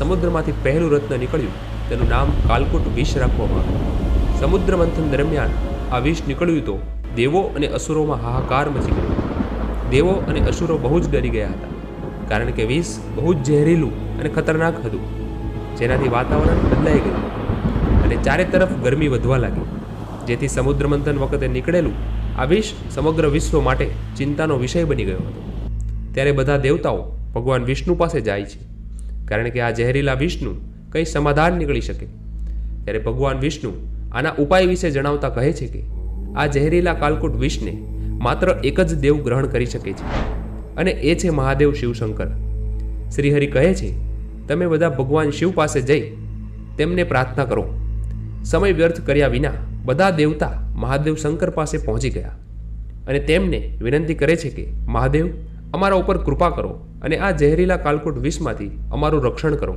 સમુદ્રમાંથી પહેલું રત્ન નીકળ્યું તેનું નામ કાલકૂટ વિષ રાખવામાં આવ્યું. સમુદ્ર મંથન દરમિયાન આ વિષ નીકળ્યું તો દેવો અને અસુરોમાં હાહાકાર મચી ગયો. દેવો અને અસુરો બહુ જ ડરી ગયા હતા, કારણ કે વિષ બહુ જ ઝેરીલું અને ખતરનાક હતું, જેનાથી વાતાવરણ બદલાઈ ગયું અને ચારે તરફ ગરમી વધવા લાગી. જેથી સમુદ્ર મંથન વખતે નીકળેલું આ વિષ સમગ્ર વિશ્વ માટે ચિંતાનો વિષય બની ગયો હતો. ત્યારે બધા દેવતાઓ ભગવાન વિષ્ણુ પાસે જાય છે, કારણ કે આ ઝેરીલા વિષનું કંઈ સમાધાન નીકળી શકે. ત્યારે ભગવાન વિષ્ણુ આના ઉપાય વિશે જણાવતા કહે છે કે આ ઝેરીલા કાલકૂટ વિષને માત્ર એક જ દેવ ગ્રહણ કરી શકે છે, અને એ છે મહાદેવ શિવશંકર. શ્રીહરિ કહે છે, તમે બધા ભગવાન શિવ પાસે જઈ તેમને પ્રાર્થના કરો. સમય વ્યર્થ કર્યા વિના બધા દેવતા મહાદેવ શંકર પાસે પહોંચી ગયા અને તેમને વિનંતી કરે છે કે મહાદેવ, અમારા ઉપર કૃપા કરો અને આ ઝેરીલા કાલકૂટ વિષમાંથી અમારું રક્ષણ કરો.